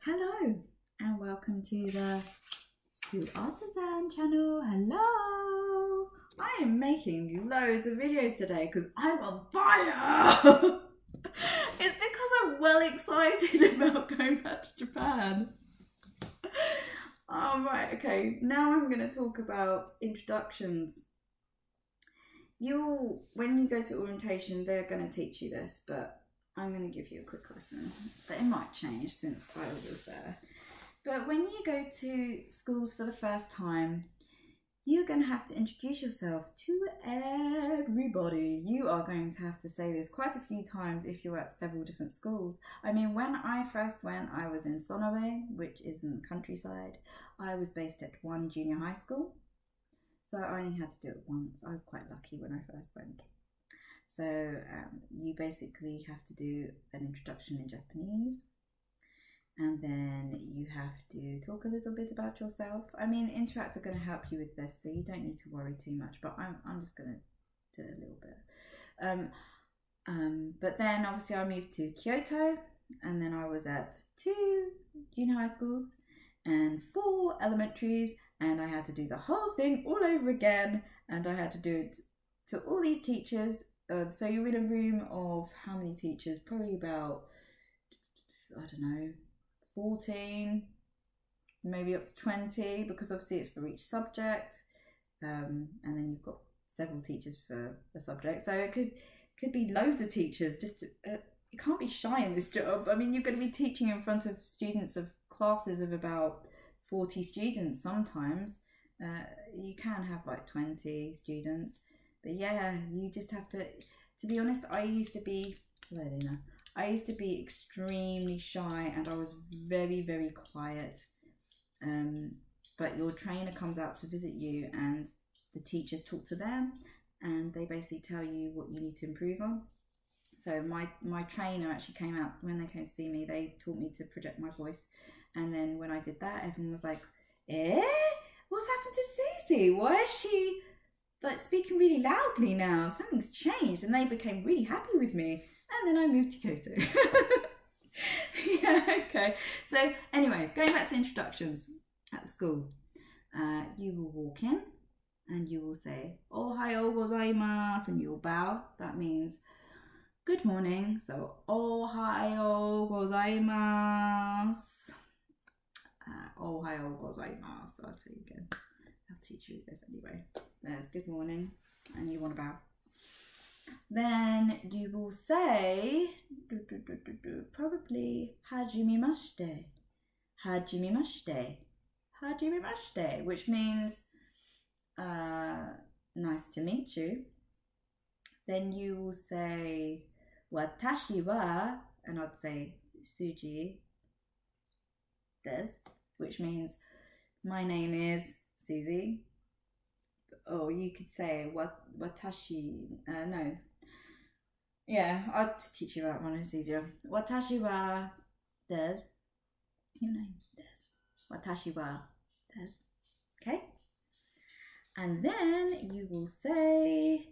Hello and welcome to the SuArtizanne channel. Hello! I am making loads of videos today because I'm on fire! It's because I'm well excited about going back to Japan. Right, okay, now I'm going to talk about introductions. When you go to orientation, they're going to teach you this, but I'm going to give you a quick lesson. But it might change since I was there. But when you go to schools for the first time, you're going to have to introduce yourself to everybody. You are going to have to say this quite a few times if you're at several different schools. I mean, when I first went, I was in Sonobe, which is in the countryside. I was based at one junior high school. So I only had to do it once. I was quite lucky when I first went. So you basically have to do an introduction in Japanese, and then you have to talk a little bit about yourself. I mean, Interac are going to help you with this, so you don't need to worry too much, but I'm just going to do a little bit. But then obviously I moved to Kyoto, and then I was at 2 junior high schools and 4 elementaries, and I had to do the whole thing all over again, and I had to do it to all these teachers. So you're in a room of how many teachers? Probably about, I don't know, 14, maybe up to 20, because obviously it's for each subject, and then you've got several teachers for the subject. So it could be loads of teachers. Just you can't be shy in this job. I mean, you're going to be teaching in front of students of classes of about 40 students sometimes. You can have like 20 students. But yeah, you just have to be honest, I used to be extremely shy, and I was very, very quiet. But your trainer comes out to visit you, and the teachers talk to them, and they basically tell you what you need to improve on. So my trainer actually came out when they came to see me. They taught me to project my voice, and then when I did that, everyone was like, what's happened to Susie? Why is she like speaking really loudly now? Something's changed. And they became really happy with me, and then I moved to Kyoto. Yeah, okay. So anyway, going back to introductions at the school, you will walk in and you will say "Ohayou gozaimasu" and you'll bow. That means good morning. So "Ohayou gozaimasu." Ohayou gozaimasu. I'll tell you again. I'll teach you this anyway. There's good morning, and you want to bow. Then you will say probably hajimemashite, hajimemashite, hajimemashite, which means nice to meet you. Then you will say watashi wa, and I'd say Suji desu, which means my name is Susie. Or you could say watashi, no. Yeah, I'll just teach you that one, it's easier. Watashi wa desu. Your name, desu. Watashi wa desu. Okay? And then you will say,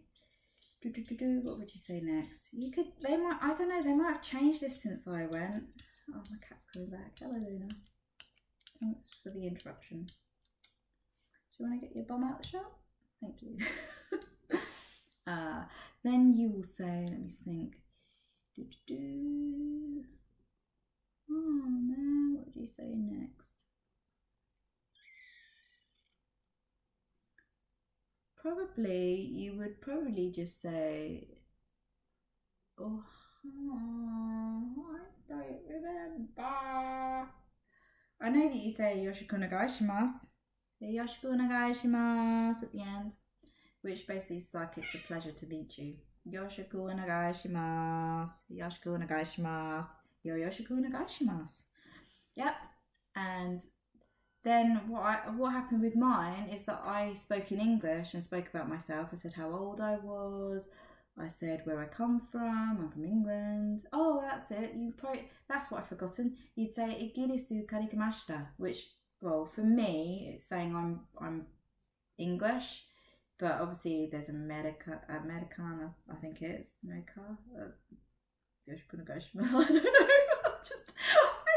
what would you say next? I don't know, they might have changed this since I went. Oh, my cat's coming back. Hello, Luna. Thanks for the interruption. Do you want to get your bum out the shop? Thank you. Then you will say, let me think. Oh no, what do you say next? You would probably just say, oh, I don't remember. I know that you say "Yoshiku onegai shimasu." Yoshiku onegai shimasu at the end, which basically is like it's a pleasure to meet you. Yoshiku onegai shimasu. Yoshiku onegai shimasu. Yoshiku onegai shimasu. Yep. And then what happened with mine is that I spoke in English and spoke about myself. I said how old I was. I said where I come from. I'm from England. Oh, that's it. That's what I've forgotten. You'd say "Igirisu karikimashita," which, well, for me, it's saying I'm English, but obviously there's Americana, I think it is. America. I don't know.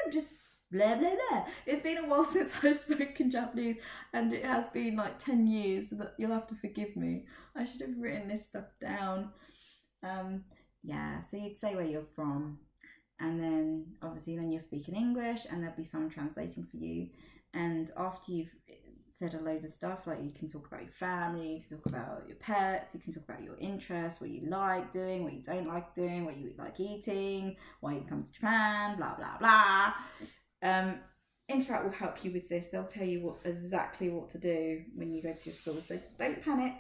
I'm just blah blah blah. It's been a while since I've spoken Japanese, and it has been like 10 years, so that you'll have to forgive me. I should have written this stuff down. Yeah, so you'd say where you're from, and then obviously then you're speaking English, and there'll be someone translating for you. And after you've said a load of stuff, like you can talk about your family, you can talk about your pets, you can talk about your interests, what you like doing, what you don't like doing, what you like eating, why you come to Japan, blah blah blah. Interac will help you with this. They'll tell you exactly what to do when you go to your school, so don't panic.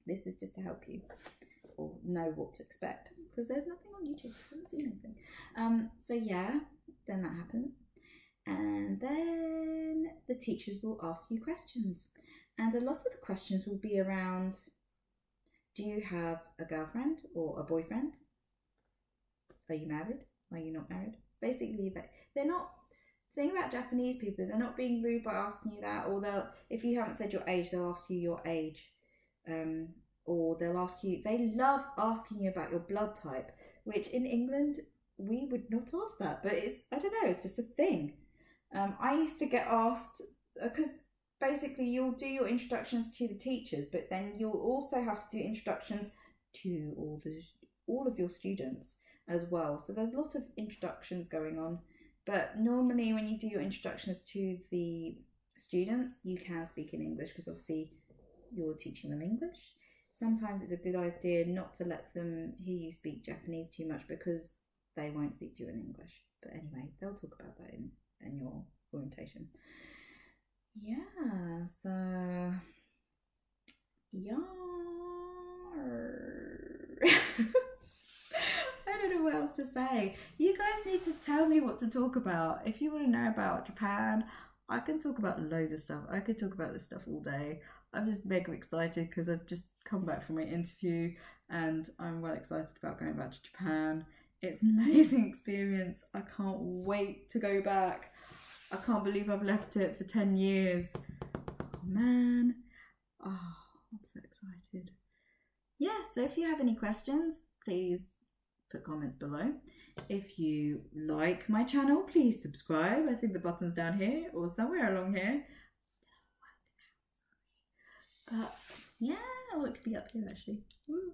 This is just to help you or know what to expect, because there's nothing on YouTube. I haven't seen anything. So yeah, then that happens. And then the teachers will ask you questions, and a lot of the questions will be around, do you have a girlfriend or a boyfriend? Are you married? Are you not married? Basically, they're not, the thing about Japanese people, they're not being rude by asking you that, or they'll, if you haven't said your age, they'll ask you your age, or they'll ask you, they love asking you about your blood type, which in England we would not ask that, but it's, I don't know, it's just a thing. I used to get asked, because basically you'll do your introductions to the teachers, but then you'll also have to do introductions to all of your students as well. So there's a lot of introductions going on, but normally when you do your introductions to the students, you can speak in English, because obviously you're teaching them English. Sometimes it's a good idea not to let them hear you speak Japanese too much, because they won't speak to you in English. But anyway, they'll talk about that in your orientation. Yeah, so yeah. I don't know what else to say. You guys need to tell me what to talk about. If you want to know about Japan, I can talk about loads of stuff. I could talk about this stuff all day. I'm just mega excited because I've just come back from my interview, and I'm well excited about going back to Japan. It's an amazing experience. I can't wait to go back. I can't believe I've left it for 10 years. Oh man. Oh, I'm so excited. Yeah, so if you have any questions, please put comments below. If you like my channel, please subscribe. I think the button's down here or somewhere along here. But yeah, oh, it could be up here actually. Woo.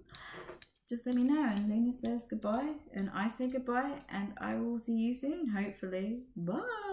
Just let me know, and Luna says goodbye, and I say goodbye, and I will see you soon, hopefully. Bye!